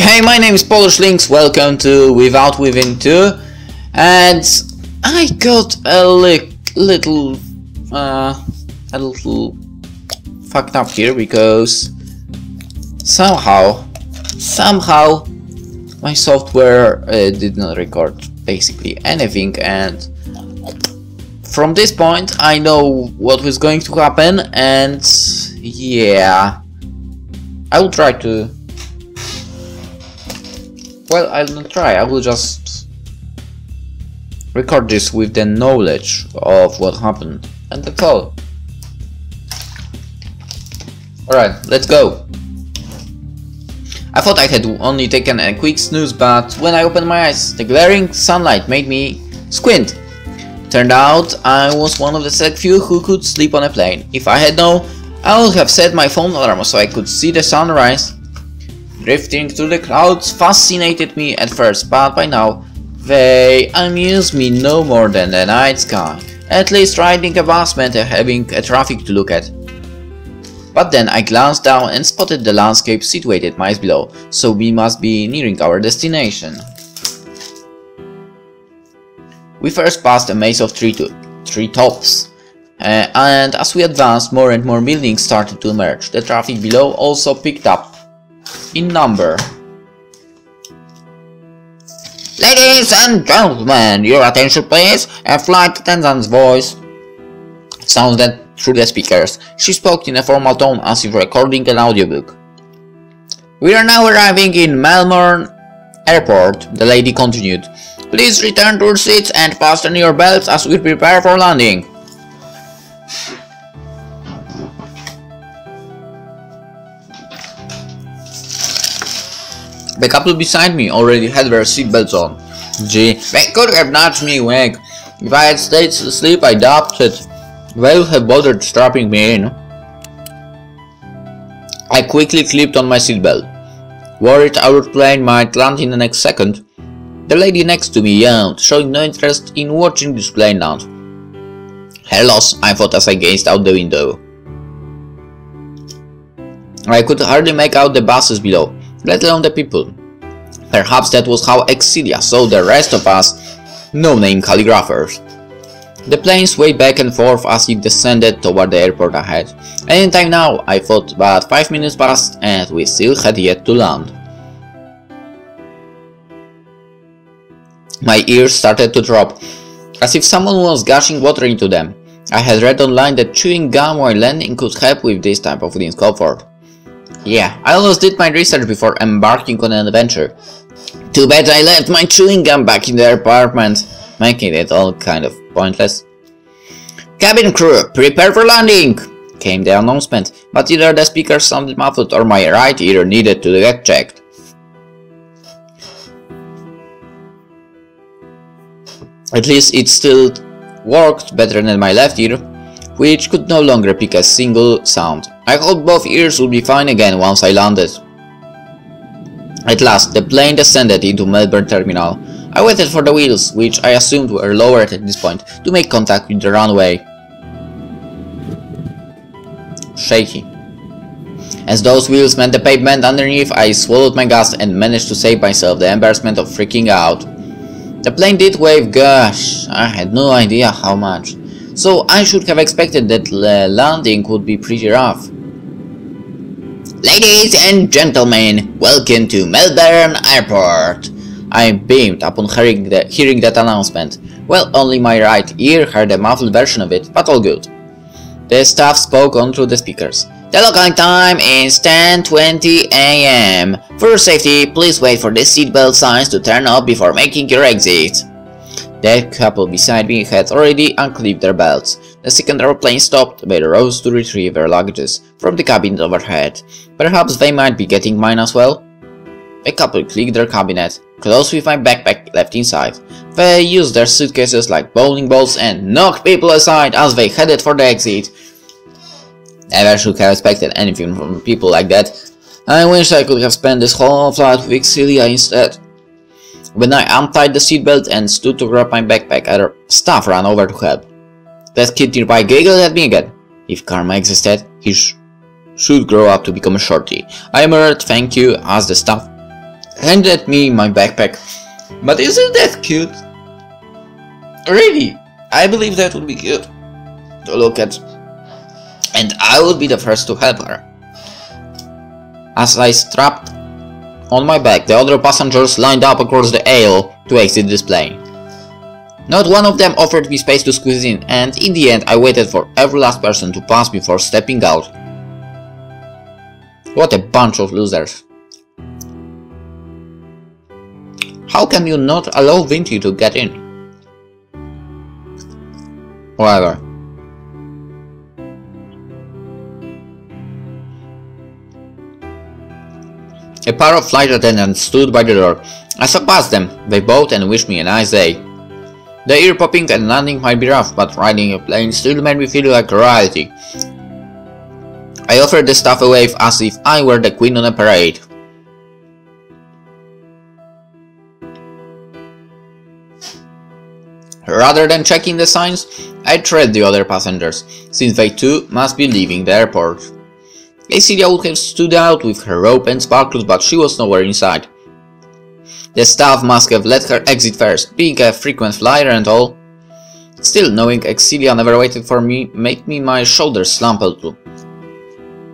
Hey, my name is PolishLynx, welcome to Without Within 2, and I got a little fucked up here because somehow my software did not record basically anything, and from this point I know what was going to happen, and yeah, I will try to. Well, I'll not try, I will just record this with the knowledge of what happened, and that's all. Alright, let's go. I thought I had only taken a quick snooze, but when I opened my eyes, the glaring sunlight made me squint. Turned out I was one of the select few who could sleep on a plane. If I had known, I would have set my phone alarm so I could see the sunrise. Drifting through the clouds fascinated me at first, but by now they amuse me no more than the night sky. At least riding a bus meant having a traffic to look at. But then I glanced down and spotted the landscape situated miles below, so we must be nearing our destination. We first passed a maze of tree tops, and as we advanced, more and more buildings started to emerge. The traffic below also picked up in number. Ladies and gentlemen, your attention please. A flight attendant's voice sounded through the speakers. She spoke in a formal tone as if recording an audiobook. We are now arriving in Melbourne Airport, the lady continued. Please return to your seats and fasten your belts as we prepare for landing. The couple beside me already had their seatbelts on. Gee, they could have nudged me awake. If I had stayed asleep, I doubt it. They would have bothered strapping me in. I quickly clipped on my seatbelt. Worried our plane might land in the next second, the lady next to me yawned, showing no interest in watching this plane land. Her loss, I thought as I gazed out the window. I could hardly make out the buses below, let alone the people. Perhaps that was how Excelia saw the rest of us no-name calligraphers. The plane swayed back and forth as it descended toward the airport ahead. Any time now, I thought, but 5 minutes passed and we still had yet to land. My ears started to drop, as if someone was gushing water into them. I had read online that chewing gum while landing could help with this type of discomfort. Yeah, I almost did my research before embarking on an adventure. Too bad I left my chewing gum back in the apartment, making it all kind of pointless. Cabin crew, prepare for landing! Came the announcement, but either the speaker sounded muffled or my right ear needed to get checked. At least it still worked better than my left ear, which could no longer pick a single sound. I hoped both ears would be fine again once I landed. At last, the plane descended into Melbourne Terminal. I waited for the wheels, which I assumed were lowered at this point, to make contact with the runway. Shaky. As those wheels met the pavement underneath, I swallowed my gas and managed to save myself the embarrassment of freaking out. The plane did wave, gosh, I had no idea how much. So I should have expected that the landing would be pretty rough. Ladies and gentlemen, welcome to Melbourne Airport. I beamed upon hearing that announcement. Well, only my right ear heard a muffled version of it, but all good. The staff spoke on through the speakers. The local time is 10:20 AM. For your safety, please wait for the seatbelt signs to turn off before making your exit. The couple beside me had already unclipped their belts. The second aeroplane stopped. They rose to retrieve their luggages from the cabin overhead. Perhaps they might be getting mine as well? A couple clicked their cabinet, close with my backpack left inside. They used their suitcases like bowling balls and knocked people aside as they headed for the exit. Never should have expected anything from people like that. I wish I could have spent this whole flight with Excelia instead. When I untied the seatbelt and stood to grab my backpack, other staff ran over to help. That kid nearby giggled at me again. If karma existed, he should grow up to become a shorty. I murmured thank you as the staff handed me my backpack. But isn't that cute? Really, I believe that would be cute to look at. And I would be the first to help her. As I strapped on my back, the other passengers lined up across the aisle to exit this plane. Not one of them offered me space to squeeze in, and in the end I waited for every last person to pass before stepping out. What a bunch of losers. How can you not allow Vinty to get in? Whatever. A pair of flight attendants stood by the door. I saw past them. They bowed and wished me a nice day. The ear-popping and landing might be rough, but riding a plane still made me feel like royalty. I offered the staff a wave as if I were the queen on a parade. Rather than checking the signs, I treated the other passengers, since they too must be leaving the airport. Excelia would have stood out with her rope and sparkles, but she was nowhere in sight. The staff must have let her exit first, being a frequent flyer and all. Still, knowing Excelia never waited for me made my shoulders slump a little.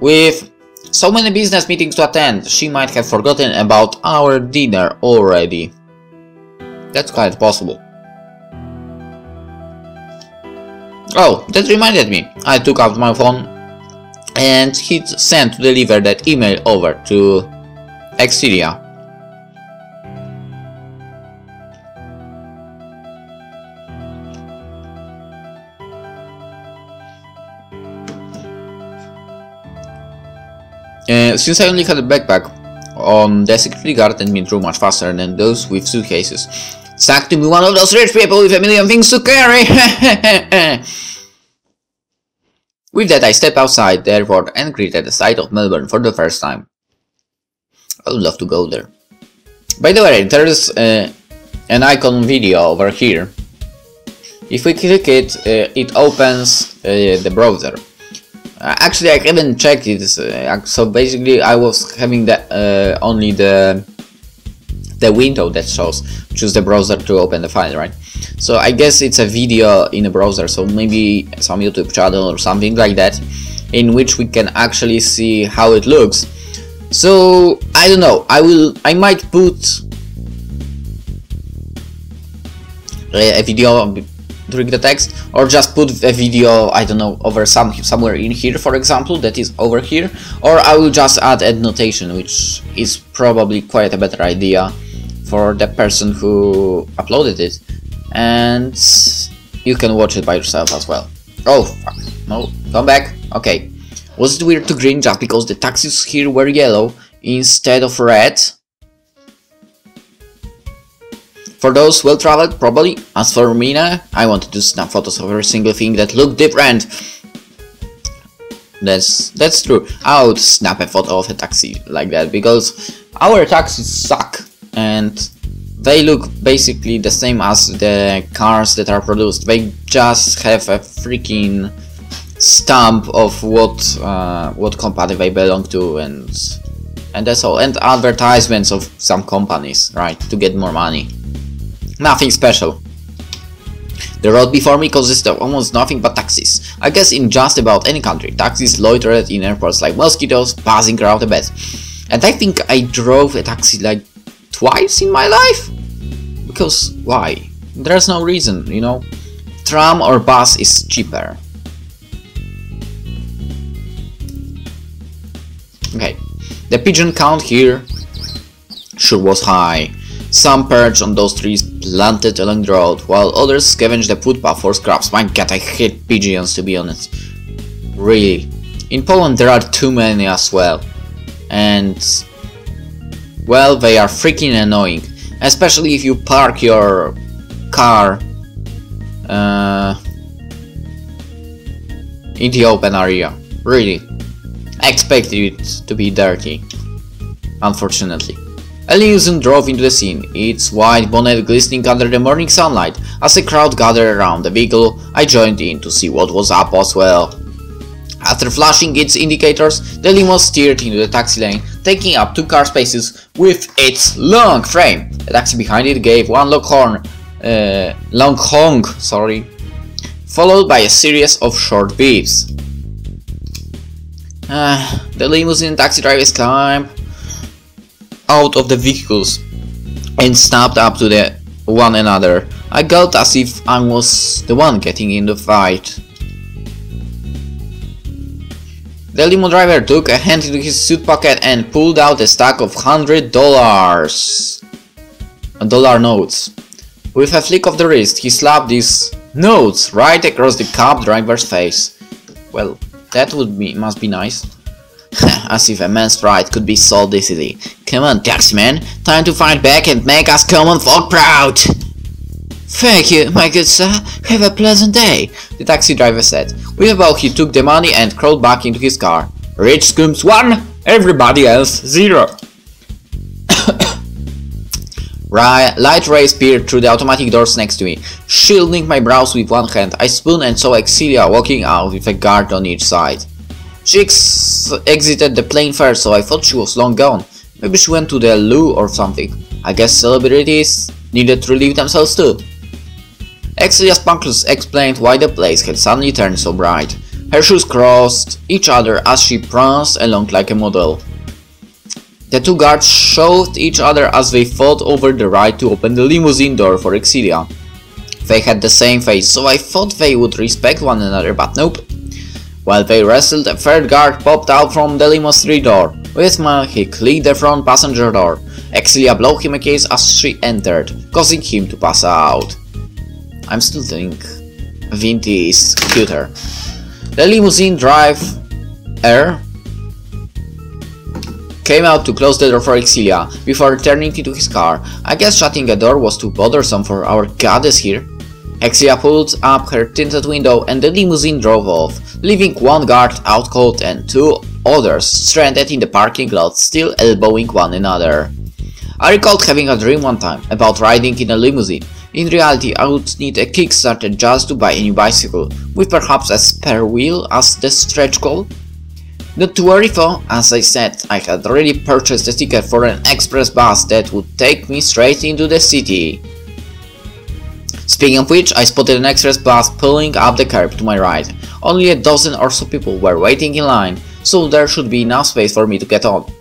With so many business meetings to attend, she might have forgotten about our dinner already. That's quite possible. Oh, that reminded me. I took out my phone and hit send to deliver that email over to Excelia. Since I only had a backpack on, the security guard and me drew much faster than those with suitcases. Sucked to be one of those rich people with a million things to carry! With that, I stepped outside the airport and greeted the sight of Melbourne for the first time. I would love to go there. By the way, there's an icon video over here. If we click it, it opens the browser. Actually, I haven't checked it, so basically I was having the, only the window that shows, choose the browser to open the file, right? So I guess it's a video in a browser, so maybe some YouTube channel or something like that, in which we can actually see how it looks. So I don't know, I might put a video during the text, or just put a video, I don't know, over somewhere in here, for example, that is over here, or I will just add annotation, which is probably quite a better idea for the person who uploaded it, and you can watch it by yourself as well. Oh fuck, no, come back. Okay, was it weird to green just because the taxis here were yellow instead of red? For those well-traveled, probably. As for me, I wanted to snap photos of every single thing that looked different. That's true. I would snap a photo of a taxi like that, because our taxis suck and they look basically the same as the cars that are produced. They just have a freaking stamp of what company they belong to, and that's all. And advertisements of some companies, right, to get more money. Nothing special. The road before me consisted of almost nothing but taxis. I guess in just about any country, taxis loitered in airports like mosquitoes, buzzing around the bed. And I think I drove a taxi like twice in my life? Because why? There's no reason, you know? Tram or bus is cheaper. Okay, the pigeon count here sure was high. Some perched on those trees planted along the road, while others scavenged the footpath for scraps. My god, I hate pigeons, to be honest. Really. In Poland there are too many as well. And well, they are freaking annoying. Especially if you park your car in the open area. Really. I expected it to be dirty. Unfortunately. A limousine drove into the scene, its white bonnet glistening under the morning sunlight. As the crowd gathered around the vehicle, I joined in to see what was up as well. After flashing its indicators, the limo steered into the taxi lane, taking up 2 car spaces with its long frame. The taxi behind it gave one long honk, followed by a series of short beeps. The limousine and taxi drivers climbed out of the vehicles and snapped up to one another. I gulped as if I was the one getting in the fight. The limo driver took a hand into his suit pocket and pulled out a stack of $100 notes. With a flick of the wrist, he slapped these notes right across the cab driver's face. Well, that must be nice. As if a man's pride could be sold easily. Come on, taximan, time to fight back and make us common folk proud! Thank you, my good sir. Have a pleasant day, the taxi driver said. With a bow, he took the money and crawled back into his car. Rich scums 1, everybody else 0. Light rays peered through the automatic doors next to me. Shielding my brows with one hand, I spun and saw Excelia walking out with a guard on each side. She exited the plane first, so I thought she was long gone. Maybe she went to the loo or something. I guess celebrities needed to relieve themselves too. Excelia's punctures explained why the place had suddenly turned so bright. Her shoes crossed each other as she pranced along like a model. The 2 guards shoved each other as they fought over the right to open the limousine door for Excelia. They had the same face, so I thought they would respect one another, but nope. While they wrestled, a 3rd guard popped out from the limousine door. With a smile, he clicked the front passenger door. Excelia blew him a kiss as she entered, causing him to pass out. I'm still thinking Vinty is cuter. The limousine driver came out to close the door for Excelia before returning into his car. I guess shutting a door was too bothersome for our goddess here. Excelia pulled up her tinted window and the limousine drove off, leaving 1 guard out cold and 2 others stranded in the parking lot, still elbowing one another. I recalled having a dream one time about riding in a limousine. In reality, I would need a Kickstarter just to buy a new bicycle, with perhaps a spare wheel as the stretch goal. Not to worry though, as I said, I had already purchased a ticket for an express bus that would take me straight into the city. Speaking of which, I spotted an express bus pulling up the curb to my right. Only a dozen or so people were waiting in line, so there should be enough space for me to get on.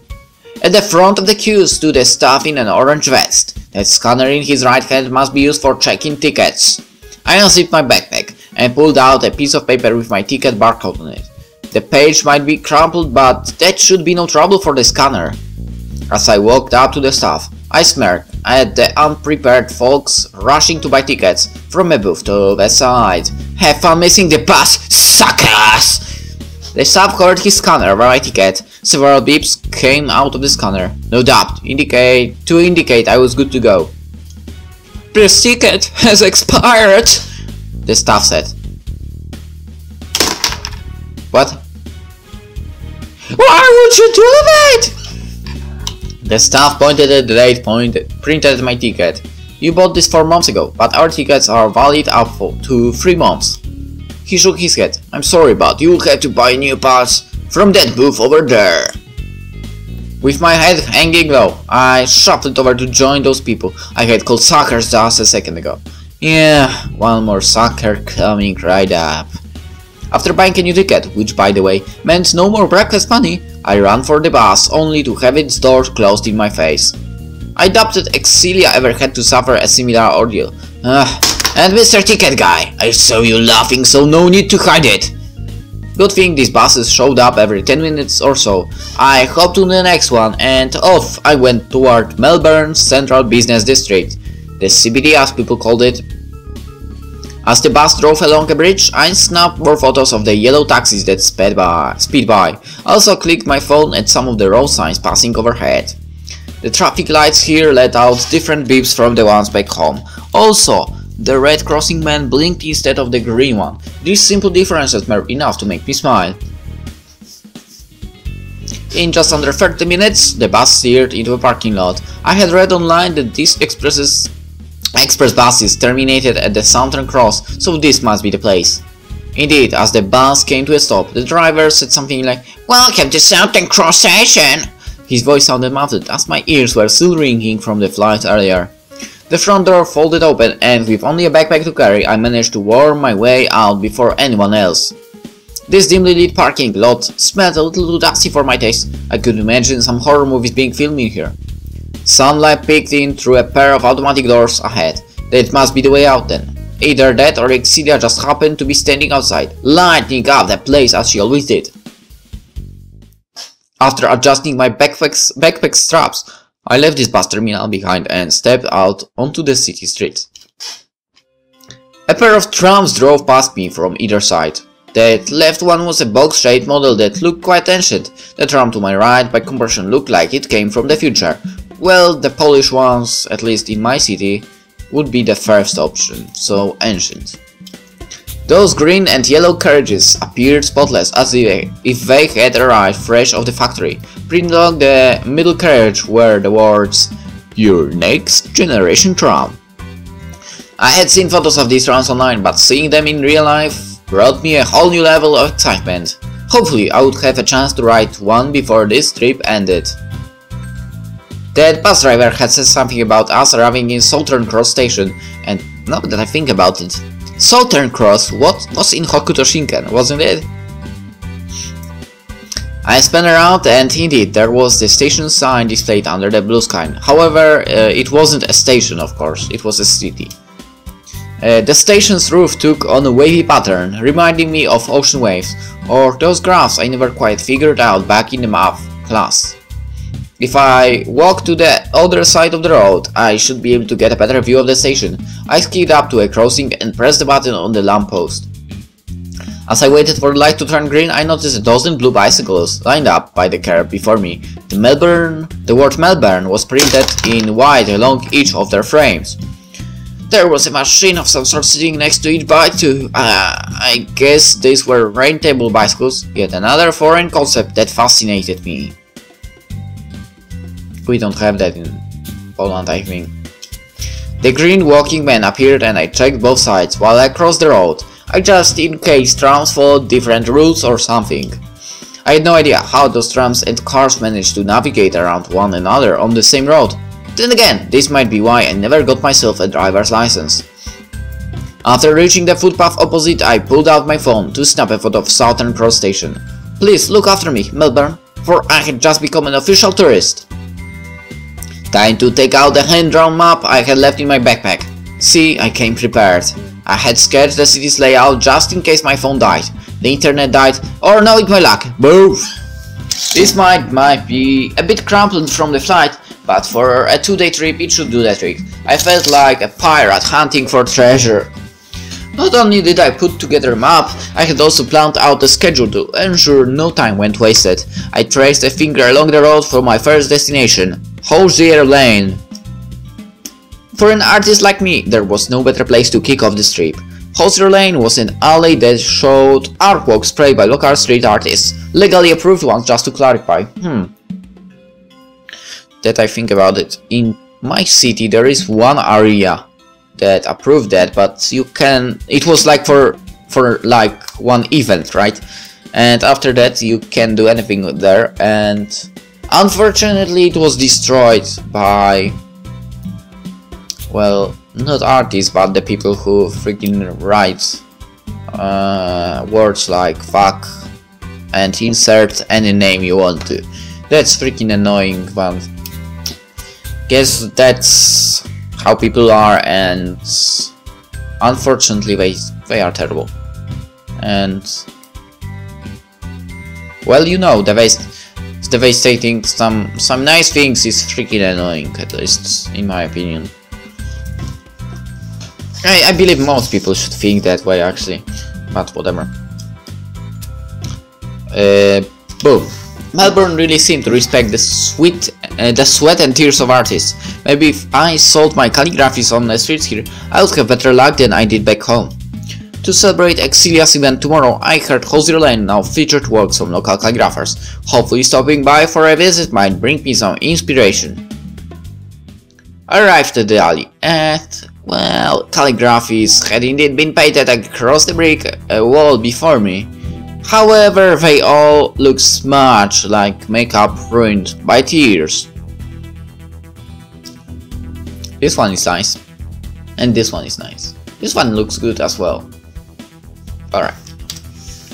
At the front of the queue stood a staff in an orange vest. That scanner in his right hand must be used for checking tickets. I unzipped my backpack and pulled out a piece of paper with my ticket barcode on it. The page might be crumpled, but that should be no trouble for the scanner. As I walked up to the staff, I smirked at the unprepared folks rushing to buy tickets from a booth to the side. Have fun missing the bus, suckers! The staff covered his scanner over my ticket. Several beeps came out of the scanner. No doubt, to indicate I was good to go. This ticket has expired, the staff said. What? Why would you do that? The staff pointed at the date printed my ticket. You bought this 4 months ago, but our tickets are valid up to 3 months. He shook his head. I'm sorry, but you'll have to buy a new pass from that booth over there. With my head hanging low, I shuffled over to join those people I had called suckers just a second ago. Yeah, one more sucker coming right up. After buying a new ticket, which by the way meant no more breakfast money, I ran for the bus only to have its doors closed in my face. I doubted Excelia ever had to suffer a similar ordeal. And Mr. Ticket Guy, I saw you laughing, so no need to hide it. Good thing these buses showed up every 10 minutes or so. I hopped to the next one and off I went toward Melbourne's Central Business District, the CBD as people called it. As the bus drove along a bridge, I snapped more photos of the yellow taxis that speed by. I also clicked my phone at some of the road signs passing overhead. The traffic lights here let out different beeps from the ones back home. Also, the red crossing man blinked instead of the green one. These simple differences were enough to make me smile. In just under 30 minutes, the bus steered into a parking lot. I had read online that these express buses terminated at the Southern Cross, so this must be the place. Indeed, as the bus came to a stop, the driver said something like, "Welcome to Southern Cross Station!" His voice sounded muffled, as my ears were still ringing from the flight earlier. The front door folded open, and with only a backpack to carry, I managed to worm my way out before anyone else. This dimly lit parking lot smelled a little too dusty for my taste. I could imagine some horror movies being filmed in here. Sunlight peeked in through a pair of automatic doors ahead. That must be the way out then. Either that or Excelia just happened to be standing outside, lighting up the place as she always did. After adjusting my backpack straps, I left this bus terminal behind and stepped out onto the city streets. A pair of trams drove past me from either side. That left one was a box-shaped model that looked quite ancient. The tram to my right, by comparison, looked like it came from the future. Well, the Polish ones, at least in my city, would be the first option, so ancient. Those green and yellow carriages appeared spotless, as if they had arrived fresh off the factory. Printed along the middle carriage were the words, "Your next generation tram." I had seen photos of these trams online, but seeing them in real life brought me a whole new level of excitement. Hopefully I would have a chance to ride one before this trip ended. That bus driver had said something about us arriving in Southern Cross Station, and now that I think about it, Southern Cross was in Hokuto Shinken, wasn't it? I spun around and indeed there was the station sign displayed under the blue sky. However, it wasn't a station, of course, it was a city. The station's roof took on a wavy pattern, reminding me of ocean waves, or those graphs I never quite figured out back in the math class. If I walk to the other side of the road, I should be able to get a better view of the station. I skied up to a crossing and pressed the button on the lamppost. As I waited for the light to turn green, I noticed a dozen blue bicycles lined up by the curb before me. The word Melbourne was printed in white along each of their frames. There was a machine of some sort sitting next to each bike too. I guess these were rain-table bicycles, yet another foreign concept that fascinated me. We don't have that in Poland, I think. The green walking man appeared and I checked both sides while I crossed the road. I just in case trams followed different routes or something. I had no idea how those trams and cars managed to navigate around one another on the same road. Then again, this might be why I never got myself a driver's license. After reaching the footpath opposite, I pulled out my phone to snap a photo of Southern Cross Station. "Please look after me, Melbourne, for I had just become an official tourist." Time to take out the hand-drawn map I had left in my backpack. See, I came prepared. I had sketched the city's layout just in case my phone died, the internet died, or no, it my luck, both. This might be a bit crumpled from the flight, but for a 2-day trip it should do the trick. I felt like a pirate hunting for treasure. Not only did I put together a map, I had also planned out a schedule to ensure no time went wasted. I traced a finger along the road for my first destination, Hosier Lane. For an artist like me, there was no better place to kick off this trip. Hosier Lane was an alley that showed artwork sprayed by local street artists, legally approved ones, just to clarify. That I think about it. In my city there is one area that approved that, but you can, it was like for like one event, right? And after that you can do anything there, and unfortunately it was destroyed by, well, not artists, but the people who freaking write words like fuck and insert any name you want to. That's freaking annoying, but guess that's how people are, and unfortunately they are terrible. And well, you know, devastating some nice things is freaking annoying, at least in my opinion. I believe most people should think that way actually, but whatever. Boom. Melbourne really seemed to respect the sweat and tears of artists. Maybe if I sold my calligraphies on the streets here, I would have better luck than I did back home. To celebrate Excelia's event tomorrow, I heard Hosier Lane now featured works from local calligraphers. Hopefully stopping by for a visit might bring me some inspiration. I arrived at the alley, and Well, calligraphies had indeed been painted across the brick wall before me. However, they all look much like makeup ruined by tears. This one is nice. And this one is nice. This one looks good as well. Alright.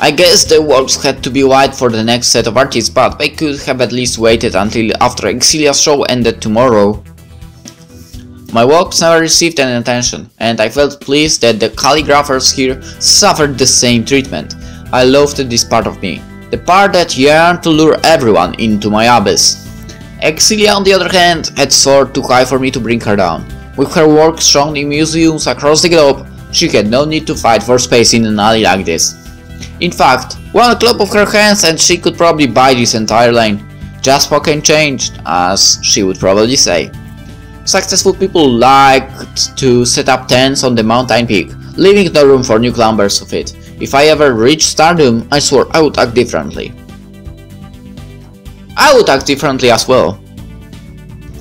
I guess the works had to be white for the next set of artists, but they could have at least waited until after Excelia's show ended tomorrow. My works never received any attention, and I felt pleased that the calligraphers here suffered the same treatment. I loved this part of me, the part that yearned to lure everyone into my abyss. Excelia, on the other hand, had soared too high for me to bring her down. With her work shown in museums across the globe, she had no need to fight for space in an alley like this. In fact, one clap of her hands and she could probably buy this entire lane. Just pocket changed, as she would probably say. Successful people liked to set up tents on the mountain peak, leaving no room for new climbers of it. If I ever reached stardom, I swore I would act differently. I would act differently as well.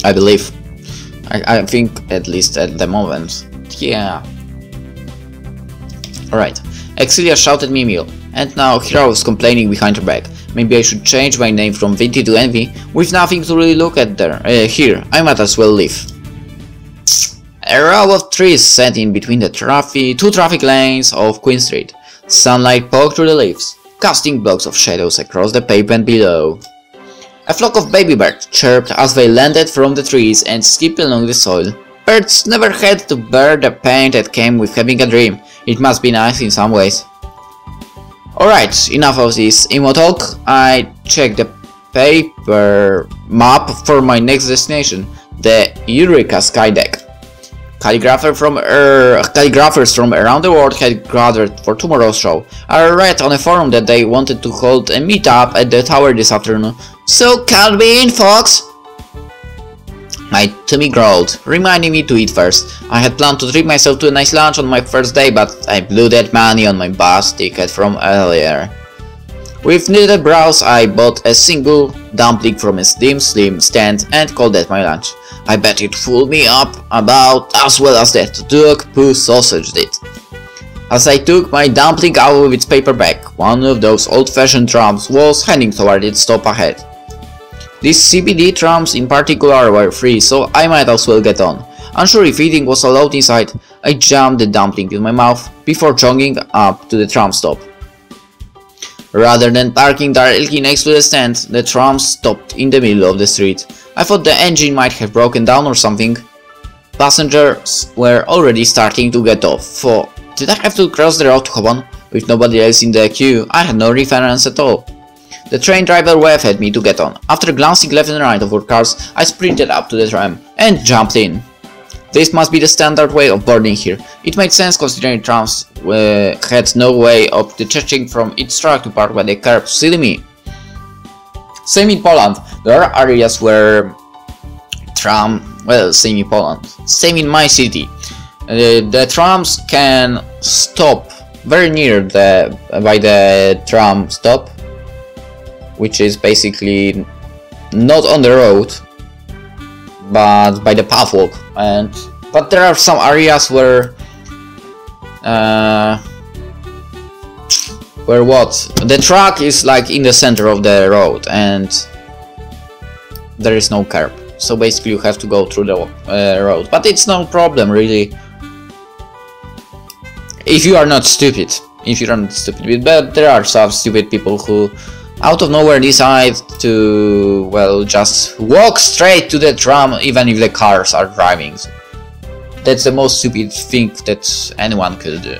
I believe. I think, at least at the moment. Yeah. Alright. Excelia shouted me meal, and now here I was complaining behind her back. Maybe I should change my name from Vinty to Envy. With nothing to really look at there. Here, I might as well leave. A row of trees set in between the two traffic lanes of Queen Street. Sunlight poked through the leaves, casting blocks of shadows across the pavement below. A flock of baby birds chirped as they landed from the trees and skipped along the soil. Birds never had to bear the pain that came with having a dream. It must be nice in some ways. Alright, enough of this emo talk. I checked the paper map for my next destination, the Eureka Sky Deck. Calligraphers from around the world had gathered for tomorrow's show. I read on a forum that they wanted to hold a meetup at the tower this afternoon. So count me in, folks! My tummy growled, reminding me to eat first. I had planned to treat myself to a nice lunch on my first day, but I blew that money on my bus ticket from earlier. With knitted brows, I bought a single dumpling from a dim slim stand and called that my lunch. I bet it fooled me up about as well as that duck poo sausage did. As I took my dumpling out of its paper bag, one of those old-fashioned trams was heading toward its stop ahead. These CBD trams in particular were free, so I might as well get on. Unsure if eating was allowed inside, I jammed the dumpling in my mouth before jogging up to the tram stop. Rather than parking directly next to the stand, the tram stopped in the middle of the street. I thought the engine might have broken down or something. Passengers were already starting to get off, so did I have to cross the road to Hobon? With nobody else in the queue, I had no reference at all. The train driver waved at me to get on. After glancing left and right over cars, I sprinted up to the tram and jumped in. This must be the standard way of boarding here. It made sense considering trams had no way of detaching from its track to park by the curb. Silly me. Same in Poland. There are areas where same in Poland. Same in my city. The trams can stop very near by the tram stop, which is basically not on the road, but by the pathwalk. But there are some areas where the track is like in the center of the road and there is no curb, so basically you have to go through the road, but it's no problem really if you are not stupid. But there are some stupid people who out of nowhere decide to, well, just walk straight to the tram even if the cars are driving. That's the most stupid thing that anyone could do.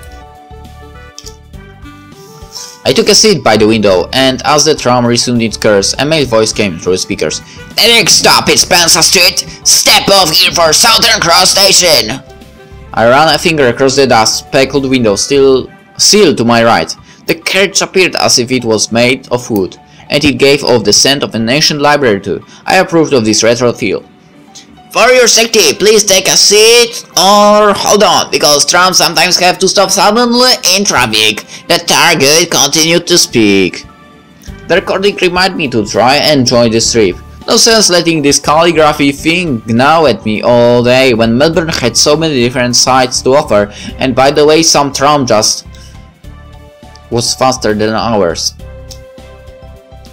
I took a seat by the window, and as the tram resumed its course, a male voice came through the speakers. "The next stop is Spencer Street. Step off here for Southern Cross Station." I ran a finger across the dust-speckled window, still sealed to my right. The carriage appeared as if it was made of wood, and it gave off the scent of an ancient library too. I approved of this retro feel. "For your safety, please take a seat or hold on, because trams sometimes have to stop suddenly in traffic." The target continued to speak. The recording reminded me to try and enjoy this trip. No sense letting this calligraphy thing gnaw at me all day when Melbourne had so many different sites to offer, and by the way, some tram just was faster than ours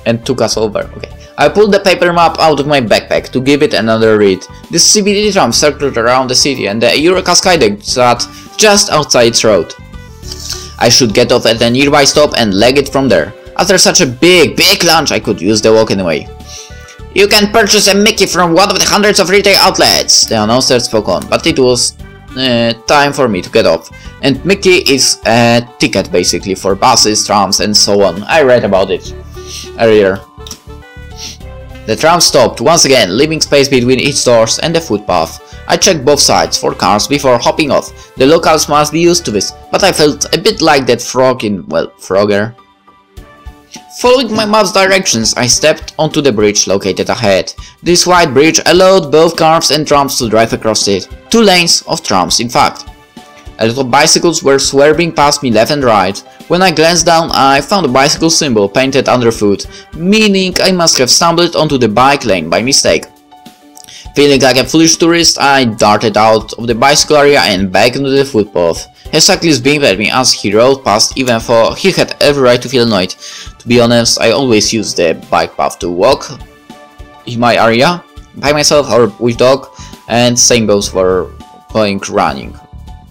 and took us over. Okay. I pulled the paper map out of my backpack to give it another read. This CBD tram circled around the city and the Eureka Skydeck sat just outside its road. I should get off at a nearby stop and leg it from there. After such a big lunch, I could use the walk anyway. You can purchase a Mickey from one of the hundreds of retail outlets, the announcer spoke on, but it was time for me to get off. And Mickey is a ticket basically for buses, trams and so on. I read about it earlier. The tram stopped once again, leaving space between its doors and the footpath. I checked both sides for cars before hopping off. The locals must be used to this, but I felt a bit like that frog in, well, Frogger. Following my map's directions, I stepped onto the bridge located ahead. This wide bridge allowed both cars and trams to drive across it. 2 lanes of trams, in fact. A lot of bicycles were swerving past me left and right. When I glanced down, I found a bicycle symbol painted underfoot, meaning I must have stumbled onto the bike lane by mistake. Feeling like a foolish tourist, I darted out of the bicycle area and back into the footpath. A cyclist beamed at me as he rode past, even though he had every right to feel annoyed. To be honest, I always use the bike path to walk in my area, by myself or with dog, and same goes for going running.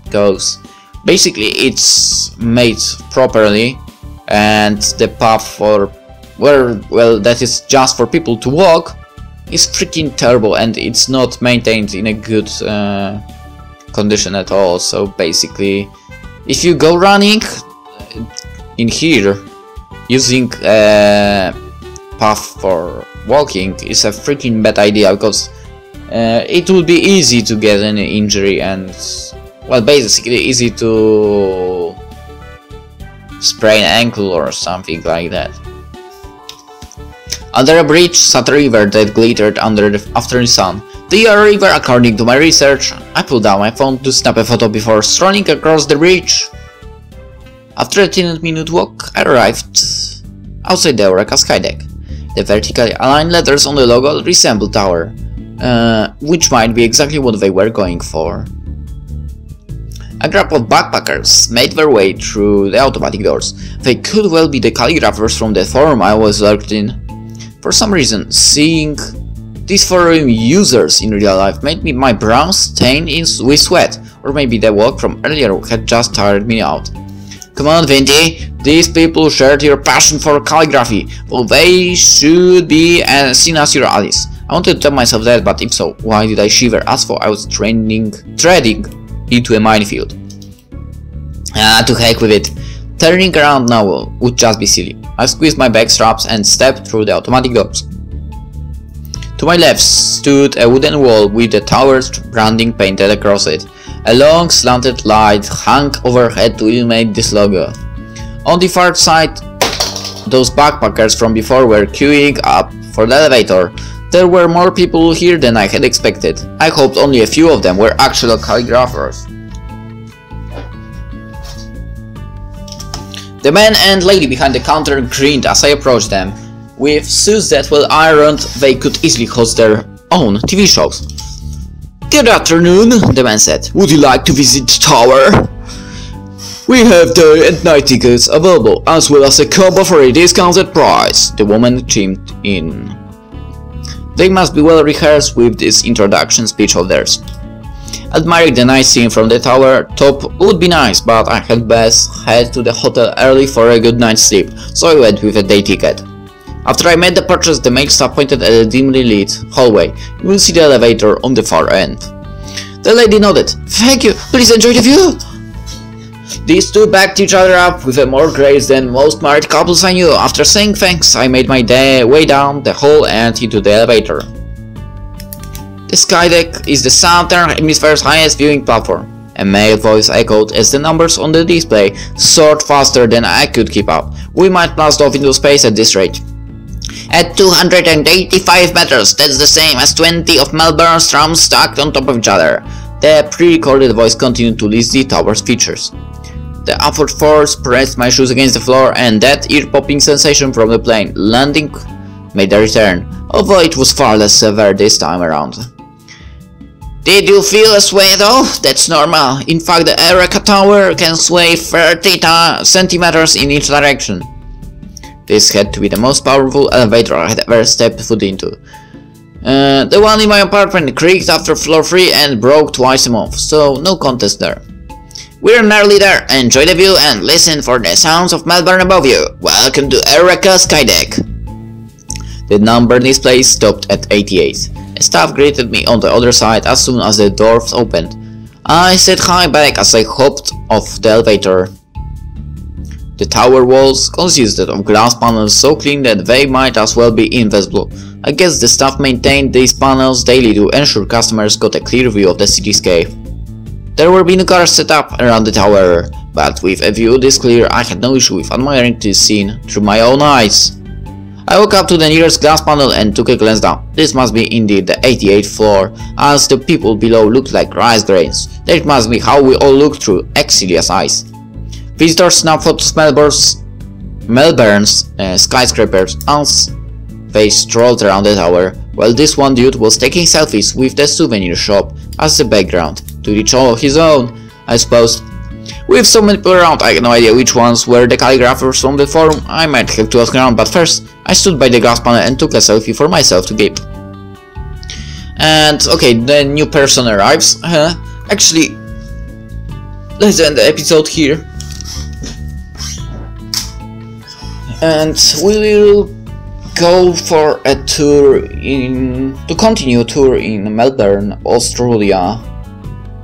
Because basically it's made properly, and the path for well that is just for people to walk is freaking terrible, and it's not maintained in a good condition at all. So basically, if you go running in here using a path for walking is a freaking bad idea, because it would be easy to get an injury and, well, basically easy to sprain an ankle or something like that. Under a bridge sat a river that glittered under the afternoon sun. The river, according to my research. I pulled out my phone to snap a photo before strolling across the bridge. After a 10-minute walk, I arrived outside the Eureka Skydeck. The vertically aligned letters on the logo resembled tower, which might be exactly what they were going for. A group of backpackers made their way through the automatic doors. They could well be the calligraphers from the forum I was lurked in. For some reason, seeing these forum users in real life made my brow stain with sweat, or maybe the walk from earlier had just tired me out. Come on, Vinty, these people shared your passion for calligraphy, well, they should be seen as your allies. I wanted to tell myself that, but if so, why did I shiver as though I was treading into a minefield? To heck with it. Turning around now would just be silly. I squeezed my bag straps and stepped through the automatic doors. To my left stood a wooden wall with the tower's branding painted across it. A long slanted light hung overhead to illuminate this logo. On the far side, those backpackers from before were queuing up for the elevator. There were more people here than I had expected. I hoped only a few of them were actual calligraphers. The man and lady behind the counter grinned as I approached them. With suits that were ironed, they could easily host their own TV shows. Good afternoon, the man said. Would you like to visit the tower? We have day and night tickets available, as well as a combo for a discounted price, the woman chimed in. They must be well rehearsed with this introduction speech of theirs. Admiring the night scene from the tower top would be nice, but I had best head to the hotel early for a good night's sleep, so I went with a day ticket. After I made the purchase, the mail staff pointed at a dimly lit hallway. You will see the elevator on the far end. The lady nodded. Thank you, please enjoy the view! These two backed each other up with more grace than most married couples I knew. After saying thanks, I made my way down the hall and into the elevator. The Skydeck is the Southern Hemisphere's highest viewing platform. A male voice echoed as the numbers on the display soared faster than I could keep up. We might blast off into space at this rate. At 285 meters, that's the same as 20 of Melbourne's trams stacked on top of each other. The pre-recorded voice continued to list the tower's features. The upward force pressed my shoes against the floor, and that ear-popping sensation from the plane landing made a return. although it was far less severe this time around. Did you feel a sway though? That's normal. In fact, the Eureka Tower can sway 30 centimeters in each direction. This had to be the most powerful elevator I had ever stepped foot into. The one in my apartment creaked after floor 3 and broke twice a month, so no contest there. We're nearly there. Enjoy the view and listen for the sounds of Melbourne above you. Welcome to Eureka Skydeck. The number display stopped at 88. Staff greeted me on the other side as soon as the doors opened. I said hi back as I hopped off the elevator. The tower walls consisted of glass panels so clean that they might as well be invisible. I guess the staff maintained these panels daily to ensure customers got a clear view of the cityscape. There were binoculars set up around the tower, but with a view this clear I had no issue with admiring this scene through my own eyes. I walked up to the nearest glass panel and took a glance down. This must be indeed the 88th floor, as the people below looked like rice grains. That must be how we all looked through Excelia's eyes. Visitors snapped photos of Melbourne's skyscrapers as they strolled around the tower, while this one dude was taking selfies with the souvenir shop as the background, to each all his own, I suppose. With so many people around, I had no idea which ones were the calligraphers from the forum. I might have to ask around, but first, I stood by the glass panel and took a selfie for myself to keep. And okay, the new person arrives. Actually, let's end the episode here. And we will go for a tour to continue a tour in Melbourne, Australia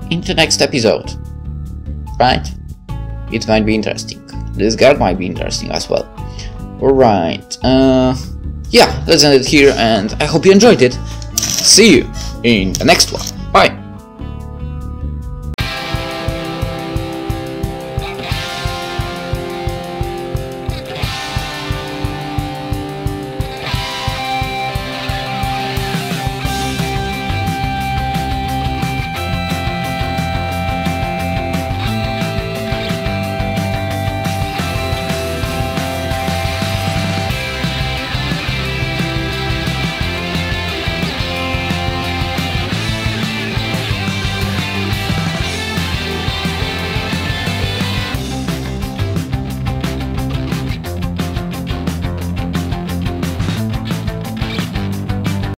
in the next episode. Right? It might be interesting. This guard might be interesting as well. Alright. Yeah, let's end it here and I hope you enjoyed it. See you in the next one.